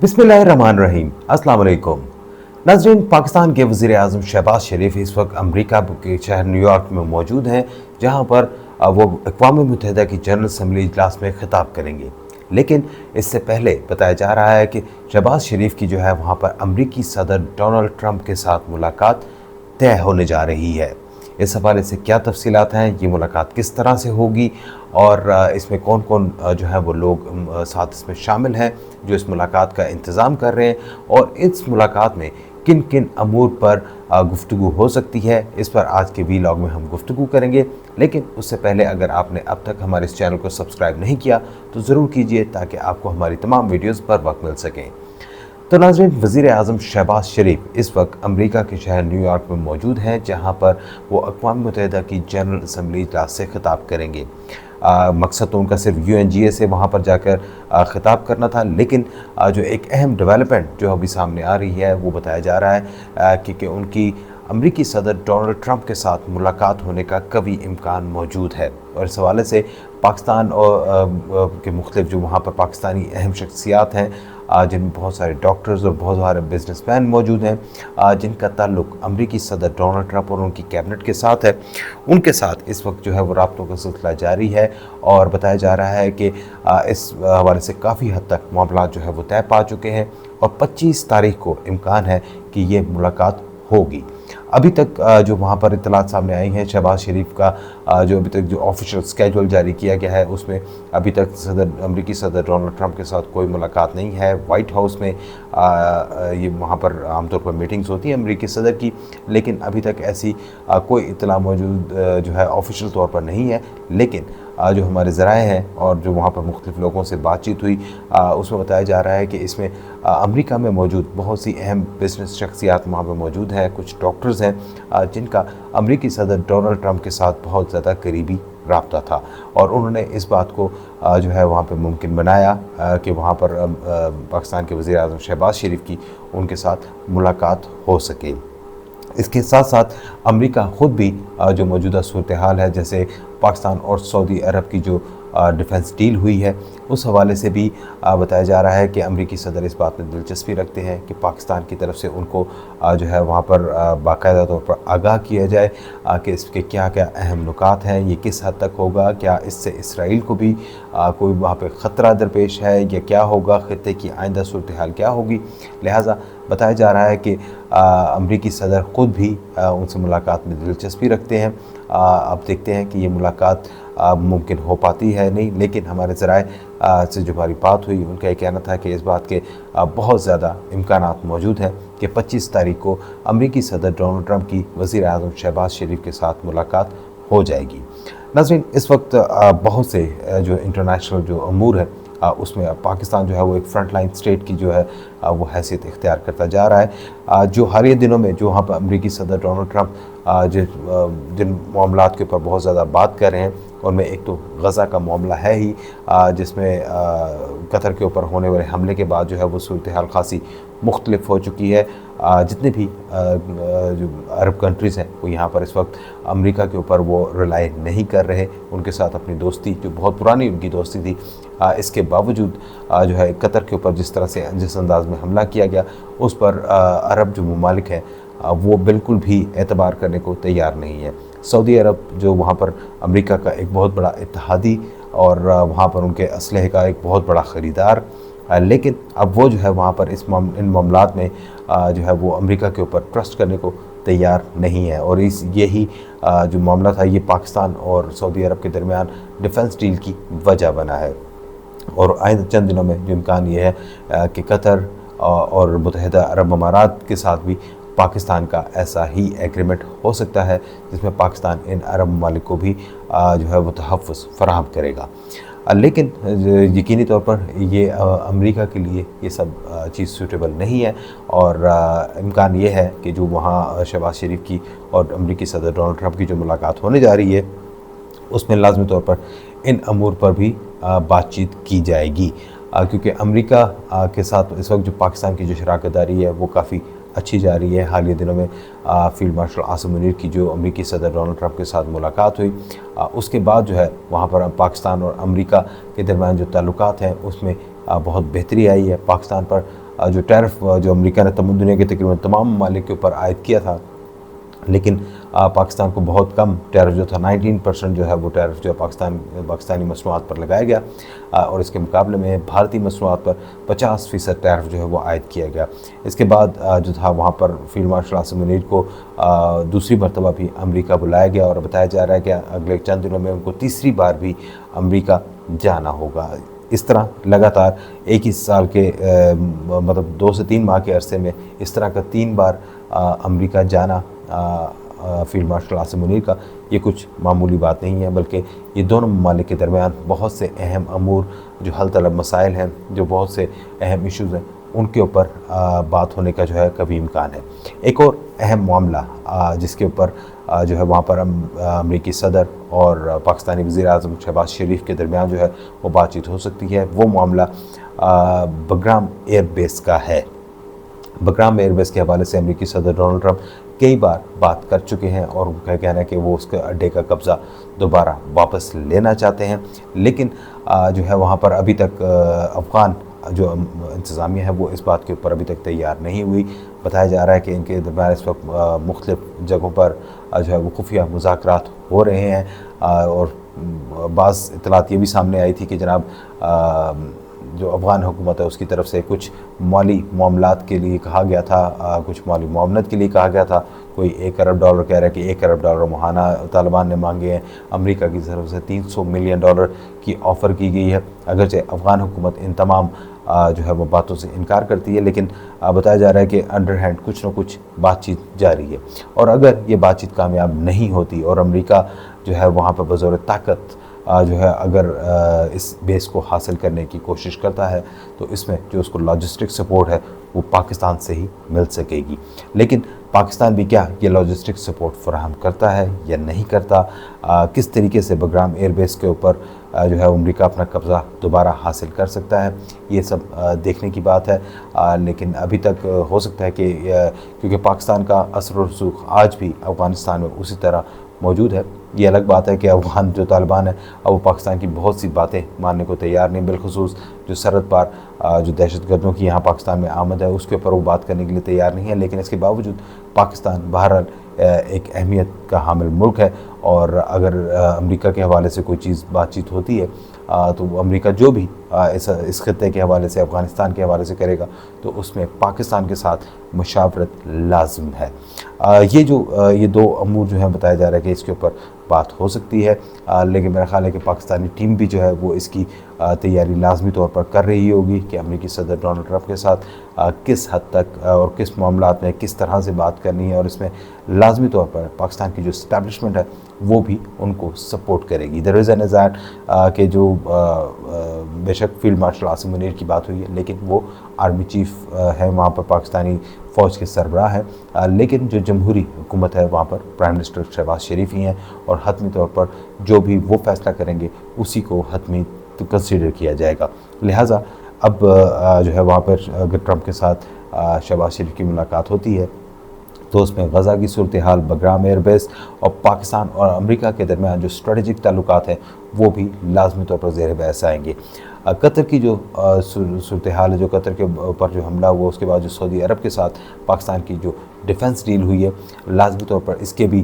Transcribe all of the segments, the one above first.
बिस्मिल्लाहिर्रहमानिर्रहीम। अस्सलाम वालेकुम नाज़रीन। पाकिस्तान के वज़ीर आज़म शहबाज शरीफ इस वक्त अमेरिका के शहर न्यूयॉर्क में मौजूद हैं, जहां पर वो अक़वाम मुत्तहिदा की जनरल असम्बली इजलास में ख़िताब करेंगे। लेकिन इससे पहले बताया जा रहा है कि शहबाज शरीफ की जो है वहां पर अमेरिकी सदर डोनाल्ड ट्रंप के साथ मुलाकात तय होने जा रही है। इस हवाले से क्या तफसीलात हैं, ये मुलाकात किस तरह से होगी और इसमें कौन कौन जो है वो लोग साथ इसमें शामिल हैं जो इस मुलाकात का इंतज़ाम कर रहे हैं, और इस मुलाकात में किन किन अमूर पर गुफ्तगू हो सकती है, इस पर आज के वीलॉग में हम गुफ्तगू करेंगे। लेकिन उससे पहले अगर आपने अब तक हमारे इस चैनल को सब्सक्राइब नहीं किया तो ज़रूर कीजिए, ताकि आपको हमारी तमाम वीडियोज़ पर वक्त मिल सकें। तो नाज़रीन, वज़ीर आज़म शहबाज शरीफ इस वक्त अमेरिका के शहर न्यूयॉर्क में मौजूद हैं, जहां पर वो अक़वाम मुत्तहिदा की जनरल असम्बली इजलास से ख़िताब करेंगे। मकसद तो उनका सिर्फ UNGA से वहां पर जाकर ख़िताब करना था, लेकिन जो एक अहम डेवलपमेंट जो अभी सामने आ रही है वो बताया जा रहा है कि उनकी अमेरिकी सदर डोनाल्ड ट्रंप के साथ मुलाकात होने का कभी इम्कान मौजूद है। और इस हवाले से पाकिस्तान और के मुख्तलिफ जो वहाँ पर पाकिस्तानी अहम शख्सियात हैं, जिनमें बहुत सारे डॉक्टर्स और बहुत सारे बिजनेसमैन मौजूद हैं, जिनका ताल्लुक अमेरिकी सदर डोनाल्ड ट्रंप और उनकी कैबिनेट के साथ है, उनके साथ इस वक्त जो है वो राब्तों का सिलसिला जारी है। और बताया जा रहा है कि इस हवाले से काफ़ी हद तक मामला जो है वो तय पा चुके हैं और 25 तारीख को इम्कान है कि ये मुलाकात होगी। अभी तक जो वहाँ पर इत्तलात सामने आई हैं, शहबाज शरीफ का जो अभी तक जो ऑफिशियल स्केड्यूल जारी किया गया है उसमें अभी तक अमेरिकी सदर डोनाल्ड ट्रंप के साथ कोई मुलाकात नहीं है। वाइट हाउस में ये वहाँ पर आमतौर पर मीटिंग्स होती हैं अमेरिकी सदर की, लेकिन अभी तक ऐसी कोई इत्तला मौजूद जो है ऑफिशियल तौर पर नहीं है। लेकिन जो हमारे ज़राए हैं और जो वहाँ पर मुख्तलिफ़ लोगों से बातचीत हुई, उसमें बताया जा रहा है कि इसमें अमेरिका में मौजूद बहुत सी अहम बिजनेस शख्सियात वहाँ पर मौजूद हैं। कुछ डॉक्टर्स हैं जिनका अमेरिकी सदर डोनाल्ड ट्रंप के साथ बहुत ज़्यादा करीबी राब्ता था, और उन्होंने इस बात को जो है वहाँ पर मुमकिन बनाया कि वहाँ पर पाकिस्तान के वज़ीर आज़म शहबाज शरीफ की उनके साथ मुलाकात हो सके। इसके साथ साथ अमेरिका ख़ुद भी जो मौजूदा सूरत हाल है, जैसे पाकिस्तान और सऊदी अरब की जो डिफेंस डील हुई है, उस हवाले से भी बताया जा रहा है कि अमेरिकी सदर इस बात में दिलचस्पी रखते हैं कि पाकिस्तान की तरफ से उनको जो है वहाँ पर बाकायदा तौर पर आगाह किया जाए कि इसके क्या क्या अहम नुकात हैं, ये किस हद तक होगा, क्या इससे इसराइल को भी कोई वहाँ पर ख़तरा दरपेश है या क्या होगा, ख़ित्ते की आइंदा सूरत हाल क्या होगी। लिहाजा बताया जा रहा है कि अमेरिकी सदर ख़ुद भी उनसे मुलाकात में दिलचस्पी रखते हैं। अब देखते हैं कि ये मुलाकात मुमकिन हो पाती है नहीं, लेकिन हमारे ज़राए से जो हमारी बात हुई उनका ये कहना था कि इस बात के बहुत ज़्यादा इम्कानात मौजूद हैं कि 25 तारीख को अमेरिकी सदर डोनाल्ड ट्रंप की वज़ीर आज़म शहबाज शरीफ के साथ मुलाकात हो जाएगी। नाज़रीन, इस वक्त बहुत से जो इंटरनेशनल जो अमूर है उसमें पाकिस्तान जो है वो एक फ्रंट लाइन स्टेट की जो है वो हैसियत इख्तियार करता जा रहा है। जो हालिया दिनों में जो वहाँ पर अमेरिकी सदर डोनाल्ड ट्रंप जिन मामलात के ऊपर बहुत ज़्यादा बात कर रहे हैं, उनमें एक तो गज़ा का मामला है ही, जिसमें कतर के ऊपर होने वाले हमले के बाद जो है वो सूरत हाल खासी मुख्तलिफ हो चुकी है। जितने भी जो अरब कंट्रीज़ हैं वो यहाँ पर इस वक्त अमेरिका के ऊपर वो रिलाई नहीं कर रहे, उनके साथ अपनी दोस्ती जो बहुत पुरानी उनकी दोस्ती थी, इसके बावजूद जो है कतर के ऊपर जिस तरह से जिस अंदाज में हमला किया गया, उस पर अरब जो ममालिक हैं वो बिल्कुल भी एतबार करने को तैयार नहीं है। सऊदी अरब जो वहाँ पर अमेरिका का एक बहुत बड़ा इत्तेहादी और वहाँ पर उनके असलहे का एक बहुत बड़ा ख़रीदार, लेकिन अब वो जो है वहाँ पर इन मामलात में जो है वो अमेरिका के ऊपर ट्रस्ट करने को तैयार नहीं है। और यही जो मामला था ये पाकिस्तान और सऊदी अरब के दरमियान डिफेंस डील की वजह बना है। और आइंदा चंद दिनों में जो इम्कान ये है कि कतर और मुत्तहिदा अरब अमारात के साथ भी पाकिस्तान का ऐसा ही एग्रीमेंट हो सकता है, जिसमें पाकिस्तान इन अरब ममालिक को भी जो है वो तहफ़्फ़ुज़ फ़राहम करेगा। लेकिन यकीनी तौर पर ये अमेरिका के लिए ये सब चीज़ सूटेबल नहीं है, और इम्कान ये है कि जो वहाँ शहबाज शरीफ की और अमेरिकी सदर डोनाल्ड ट्रंप की जो मुलाकात होने जा रही है उसमें लाज़मी तौर पर इन अमूर पर भी बातचीत की जाएगी, क्योंकि अमेरिका के साथ इस वक्त जो पाकिस्तान की जो शराकतदारी है वो काफ़ी अच्छी जा रही है। हालिया दिनों में फील्ड मार्शल आसिम मुनीर की जो अमेरिकी सदर डोनाल्ड ट्रंप के साथ मुलाकात हुई, उसके बाद जो है वहाँ पर पाकिस्तान और अमेरिका के दरमियान जो ताल्लुकात हैं उसमें बहुत बेहतरी आई है। पाकिस्तान पर जो टैरिफ जो अमेरिका ने दुनिया के तकरीबन तमाम ममालिक के ऊपर आयद किया था, लेकिन पाकिस्तान को बहुत कम टैरिफ जो था 19% जो है वो टैरिफ जो है पाकिस्तानी मसनूआत पर लगाया गया और इसके मुकाबले में भारतीय मसनूआत पर 50% टैरिफ जो है वो आयद किया गया। इसके बाद जो था वहाँ पर फील्ड मार्शल आसिम मुनीर को दूसरी मरतबा भी अमेरिका बुलाया गया और बताया जा रहा है कि अगले चंद दिनों में उनको तीसरी बार भी अमेरिका जाना होगा। इस तरह लगातार एक ही साल के मतलब 2 से 3 माह के अरसे में इस तरह का 3 बार अमेरिका जाना फील्ड मार्शल आसिम मुनीर का ये कुछ मामूली बात नहीं है, बल्कि ये दोनों ममालिक के दरमियान बहुत से अहम अमूर जो हल तलब मसाइल हैं, जो बहुत से अहम इश्यूज़ हैं, उनके ऊपर बात होने का जो है कभी इम्कान है। एक और अहम मामला जिसके ऊपर जो है वहाँ पर अमरीकी सदर और पाकिस्तानी वज़ीर-ए-आज़म शहबाज शरीफ के दरमियान जो है वो बातचीत हो सकती है, वो मामला बग्राम एयरबेस का है। बग्राम एयरबेस के हवाले से अमरीकी सदर डोनाल्ड ट्रंप कई बार बात कर चुके हैं और उनका कहना है कि वो उसके अड्डे का कब्ज़ा दोबारा वापस लेना चाहते हैं, लेकिन जो है वहाँ पर अभी तक अफ़गान जो इंतज़ामिया है वो इस बात के ऊपर अभी तक तैयार नहीं हुई। बताया जा रहा है कि इनके दरमियान इस वक्त मुख्तलिफ़ जगहों पर जो है वो खुफिया मुज़ाकरात हो रहे हैं और बाज़ इत्तलात ये भी सामने आई थी कि जनाब जो अफ़गान हुकूमत है उसकी तरफ से कुछ माली मामलात के लिए कहा गया था, कुछ माली मुआवनत के लिए कहा गया था। कोई $1 अरब कह रहा है कि $1 अरब महाना तालिबान ने मांगे हैं। अमेरिका की तरफ से $300 मिलियन की ऑफ़र की गई है। अगरचे अफ़गान हुकूमत इन तमाम जो है वो बातों से इनकार करती है, लेकिन बताया जा रहा है कि अंडर हैंड कुछ न कुछ बातचीत जारी है और अगर ये बातचीत कामयाब नहीं होती और अमेरिका जो है वहाँ पर बज़ौर ताकत जो है अगर इस बेस को हासिल करने की कोशिश करता है तो इसमें जो उसको लॉजिस्टिक सपोर्ट है वो पाकिस्तान से ही मिल सकेगी। लेकिन पाकिस्तान भी क्या ये लॉजिस्टिक सपोर्ट फराहम करता है या नहीं करता, किस तरीके से बग्राम एयरबेस के ऊपर जो है अमेरिका अपना कब्ज़ा दोबारा हासिल कर सकता है, ये सब देखने की बात है। लेकिन अभी तक हो सकता है कि क्योंकि पाकिस्तान का असर और रसूख आज भी अफ़गानिस्तान में उसी तरह मौजूद है। ये अलग बात है कि अफ़गान जो तालिबान है अब वो पाकिस्तान की बहुत सी बातें मानने को तैयार नहीं, बिलखुसूस जो सरहद पार जो दहशतगर्दों की यहाँ पाकिस्तान में आमद है उसके ऊपर वो बात करने के लिए तैयार नहीं है। लेकिन इसके बावजूद पाकिस्तान बहरहाल एक अहमियत का हामिल मुल्क है और अगर अमेरिका के हवाले से कोई चीज़ बातचीत होती है तो अमेरिका जो भी इस खत्ते के हवाले से अफ़गानिस्तान के हवाले से करेगा तो उसमें पाकिस्तान के साथ मुशावरत लाजिम है। ये 2 अमूर जो हैं बताया जा रहा है कि इसके ऊपर बात हो सकती है, लेकिन मेरा ख्याल है कि पाकिस्तानी टीम भी जो है वो इसकी तैयारी लाजमी तौर पर कर रही होगी कि अमेरिकी सदर डोनाल्ड ट्रंप के साथ किस हद तक और किस मामलात में किस तरह से बात करनी है और इसमें लाजमी तौर पर पाकिस्तान की जो इस्टेब्लिशमेंट है वो भी उनको सपोर्ट करेगी। द रीज़न इज़ दैट कि जो बेशक फील्ड मार्शल आसिम मुनीर की बात हुई है लेकिन वो आर्मी चीफ है वहाँ पर, पाकिस्तानी फ़ौज के सरबराह है, लेकिन जो जमहूरी हुकूमत है वहाँ पर प्राइम मिनिस्टर शहबाज शरीफ ही हैं और हतमी तौर पर जो भी वो फैसला करेंगे उसी को हतमी तो कंसिडर किया जाएगा। लिहाजा अब जो है वहाँ पर अगर ट्रंप के साथ शहबाज शरीफ की मुलाकात होती है तो उसमें गज़ा की सूरत हाल, बग्राम एयरबेस और पाकिस्तान और अमेरिका के दरमियान जो स्ट्रेटजिक ताल्लुकात हैं वो भी लाजमी तौर पर ज़ेर बहस आएंगे। कतर की जो सूरत हाल है, जो कतर के ऊपर जो हमला हुआ उसके बाद जो सऊदी अरब के साथ पाकिस्तान की जो डिफेंस डील हुई है, लाजमी तौर पर इसके भी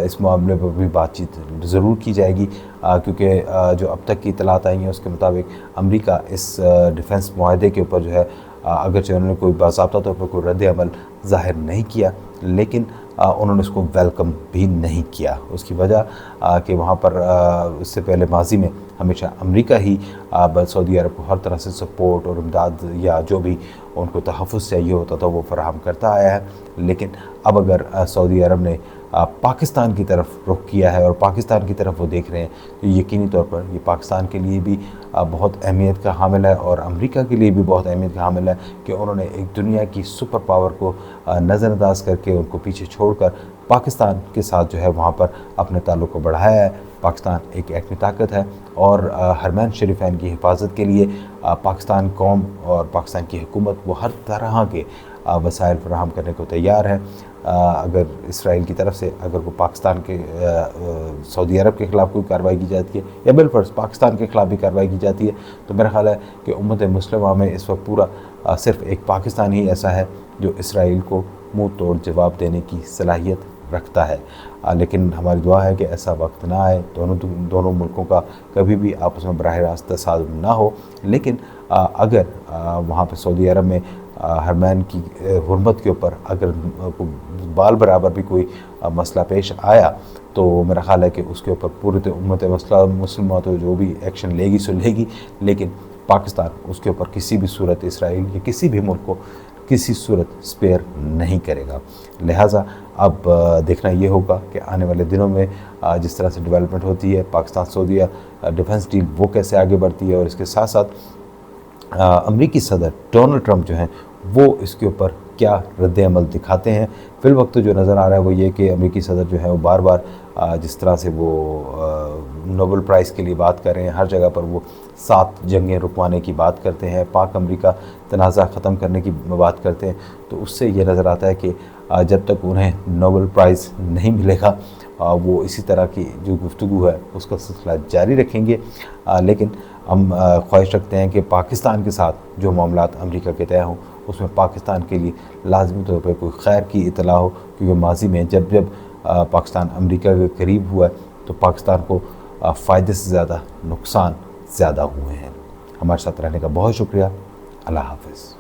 इस मामले पर भी बातचीत ज़रूर की जाएगी क्योंकि जो अब तक की इतलात आई हैं उसके मुताबिक अमेरिका इस डिफेंस माहदे के ऊपर जो है अगरचे उन्होंने कोई बाज़ाब्ता तौर पर कोई रद्द अमल ज़ाहिर नहीं किया लेकिन उन्होंने उसको वेलकम भी नहीं किया। उसकी वजह कि वहाँ पर इससे पहले माजी में हमेशा अमेरिका ही सऊदी अरब को हर तरह से सपोर्ट और इमदाद या जो भी उनको तहफ़्फ़ुज़ चाहिए होता था वो फराहम करता आया है। लेकिन अब अगर सऊदी अरब ने पाकिस्तान की तरफ रुख किया है और पाकिस्तान की तरफ वो देख रहे हैं तो यकीनी तौर पर ये पाकिस्तान के लिए भी बहुत अहमियत का हामिल है और अमेरिका के लिए भी बहुत अहमियत का हामिल है कि उन्होंने एक दुनिया की सुपर पावर को नज़रअंदाज करके उनको पीछे छोड़कर पाकिस्तान के साथ जो है वहाँ पर अपने ताल्लुक़ को बढ़ाया है। पाकिस्तान एक एटमी ताकत है और हरमैन शरीफैन की हिफाजत के लिए पाकिस्तान कौम और पाकिस्तान की हुकूमत वो हर तरह के वसाइल फराहम करने को तैयार है। अगर इसराइल की तरफ से अगर वो पाकिस्तान के सऊदी अरब के ख़िलाफ़ कोई कार्रवाई की जाती है या बिलफर्ज पाकिस्तान के ख़िलाफ़ भी कार्रवाई की जाती है तो मेरा ख्याल है कि उम्मत मुस्लिमा में इस वक्त पूरा सिर्फ एक पाकिस्तान ही ऐसा है जो इसराइल को मुंह तोड़ जवाब देने की सलाहियत रखता है। लेकिन हमारी दुआ है कि ऐसा वक्त ना आए, दोनों मुल्कों का कभी भी आपस में बराह रास्त तसादुम ना हो। लेकिन अगर वहाँ पे सऊदी अरब में हरमैन की हुर्मत के ऊपर अगर बाल बराबर भी कोई मसला पेश आया तो मेरा ख़्याल है कि उसके ऊपर पूरी उम्मत मुस्लिम तो जो भी एक्शन लेगी सो लेगी, लेकिन पाकिस्तान उसके ऊपर किसी भी सूरत इसराइल या किसी भी मुल्क को किसी सूरत स्पेयर नहीं करेगा। लिहाजा अब देखना ये होगा कि आने वाले दिनों में जिस तरह से डेवलपमेंट होती है, पाकिस्तान सऊदी डिफेंस डील वो कैसे आगे बढ़ती है, और इसके साथ साथ अमरीकी सदर डोनाल्ड ट्रंप जो हैं वो इसके ऊपर क्या रद्द-ए-अमल दिखाते हैं। फ़िलवक्त जो नज़र आ रहा है वो ये कि अमरीकी सदर जो है वो बार बार जिस तरह से वो नोबेल प्राइज़ के लिए बात कर रहे हैं, हर जगह पर वो 7 जंगें रुकवाने की बात करते हैं, पाक अमरीका तनाज़ा ख़त्म करने की बात करते हैं। तो उससे ये नज़र आता है कि जब तक उन्हें नोबेल प्राइज़ नहीं मिलेगा वो इसी तरह की जो गुफ्तगू है उसका सिलसिला जारी रखेंगे। लेकिन हम ख्वाहिश रखते हैं कि पाकिस्तान के साथ जो मामलात अमरीका के तय हों उसमें पाकिस्तान के लिए लाजमी तौर पर कोई खैर की इतला हो, क्योंकि माजी में जब जब पाकिस्तान अमरीका के करीब हुआ है तो पाकिस्तान को फ़ायदे से ज़्यादा नुकसान ज़्यादा हुए हैं। हमारे साथ रहने का बहुत शुक्रिया। अल्लाह हाफ़िज़।